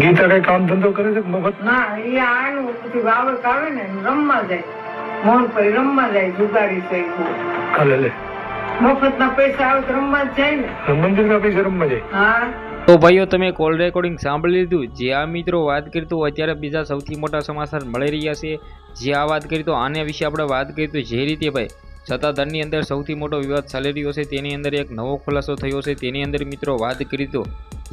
ગીતા કઈ કામ ધંધો કરે છે મફત? ના, એ આનું બધું વાવક આવે ને રમવા જાય, મોહન ભાઈ રમવા જાય, જુગારી છે બહુ. કાલે લે મફત ના પૈસા આવે તો રમવા જ જાય ને. મંદિર ના પૈસા રમવા જાય. હા, તો ભાઈઓ તમે કોલ રેકોર્ડિંગ સાંભળી લીધું. જે આ મિત્રો વાત કરી તો અત્યારે બીજા સૌથી મોટા સમાચાર મળી રહ્યા છે. જે આ વાત કરી તો આના વિશે આપણે વાત કરી તો જે રીતે ભાઈ સત્તાધારની અંદર સૌથી મોટો વિવાદ ચાલી રહ્યો છે તેની અંદર એક નવો ખુલાસો થયો છે. તેની અંદર મિત્રો વાત કરી તો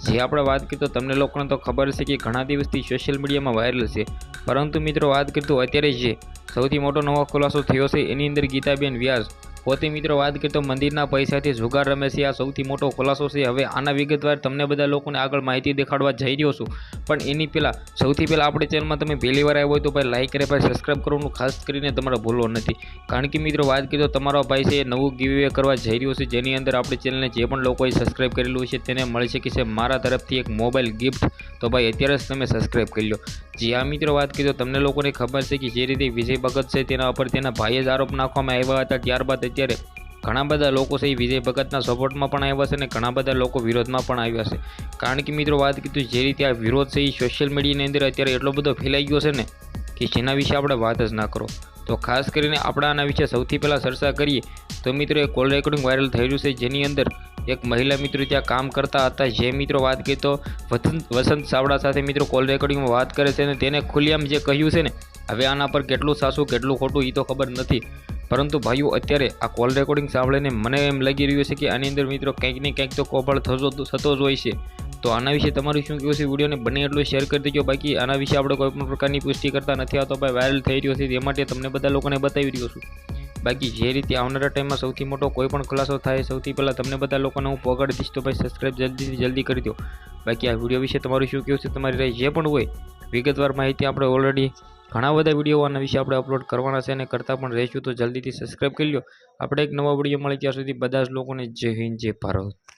જે આપણે વાત કરી તો તમને લોકોને તો ખબર છે કે ઘણા દિવસથી સોશિયલ મીડિયામાં વાયરલ છે, પરંતુ મિત્રો વાત કરી તો અત્યારે જે સૌથી મોટો નવો ખુલાસો થયો છે એની અંદર ગીતાબેન વ્યાસ પોતે મિત્રો વાત કરી તો મંદિરના પૈસાથી જુગાર રમે છે. આ સૌથી મોટો ખુલાસો છે. હવે આના વિગતવાર તમને બધા લોકોને આગળ માહિતી દેખાડવા જઈ રહ્યો છું, પણ એની પહેલાં સૌથી પહેલાં આપણે ચેનલમાં તમે પહેલી વાર આવ્યો હોય તો ભાઈ લાઈક કરે, ભાઈ સબસ્ક્રાઈબ કરવાનું ખાસ કરીને તમારે ભૂલવો નથી. કારણ કે મિત્રો વાત કરી તો તમારો ભાઈ છે એ નવું ગીવ કરવા જઈ રહ્યો છે, જેની અંદર આપણી ચેનલને જે પણ લોકોએ સબસ્ક્રાઈબ કરેલું છે તેને મળી શકે છે મારા તરફથી એક મોબાઈલ ગિફ્ટ. તો ભાઈ અત્યારે જ તમે સબસ્ક્રાઈબ કરી લો. જે આ મિત્રો વાત કરી તો તમને લોકોને ખબર છે કે જે રીતે વિજય ભગત છે તેના ઉપર તેના ભાઈએ જ આરોપ નાખવામાં આવ્યા હતા, ત્યારબાદ અત્યારે ઘણા બધા લોકો છે એ વિજય ભગતના સપોર્ટમાં પણ આવ્યા છે અને ઘણા બધા લોકો વિરોધમાં પણ આવ્યા છે. કારણ કે મિત્રો વાત કીધું જે રીતે આ વિરોધ છે એ સોશિયલ મીડિયાની અંદર અત્યારે એટલો બધો ફેલાઈ ગયો છે ને કે જેના વિશે આપણે વાત જ ના કરો. તો ખાસ કરીને આપણે આના વિશે સૌથી પહેલાં ચર્ચા કરીએ તો મિત્રો એક કોલ રેકોર્ડિંગ વાયરલ થઈ રહ્યું છે, જેની અંદર એક મહિલા મિત્રો ત્યાં કામ કરતા હતા. જે મિત્રો વાત કરી તો વસંત ચાવડા સાથે મિત્રો કોલ રેકોર્ડિંગમાં વાત કરે છે અને તેને ખુલ્લેઆમ જે કહ્યું છે ને, હવે આના પર કેટલું સાચું કેટલું ખોટું એ તો ખબર નથી, પરંતુ ભાઈઓ અત્યારે આ કોલ રેકોર્ડિંગ સાંભળીને મને એમ લાગી રહ્યું છે કે આની અંદર મિત્રો કંઈક ને કંઈક તો કોભાળ થતો જ હોય છે. તો આના વિશે તમારું શું કહેવું છે? વિડીયોને બને એટલું શેર કરી દેજો. બાકી આના વિશે આપણે કોઈ પણ પ્રકારની પુષ્ટિ કરતા નથી, આ તો ભાઈ વાયરલ થઈ રહ્યો છે તે માટે તમને બધા લોકોને બતાવી રહ્યો છું. બાકી જે રીતે આવનારા ટાઈમમાં સૌથી મોટો કોઈ પણ ખુલાસો થાય સૌથી પહેલાં તમને બધા લોકોને હું પહોંચાડી દઈશ. તો ભાઈ સબસ્ક્રાઈબ જલ્દી કરી દો. બાકી આ વિડીયો વિશે તમારું શું કહેવું છે? તમારી રાય જે પણ હોય વિગતવાર માહિતી આપણે ઓલરેડી ઘણા બધા વિડીયો આના વિશે આપણે અપલોડ કરવાના છે અને કરતા પણ રહીશું. તો જલ્દીથી સબસ્ક્રાઈબ કરી લો. આપણે એક નવા વિડીયો મળે ત્યાં સુધી બધા જ લોકોને જય હિન્દ જય ભારત.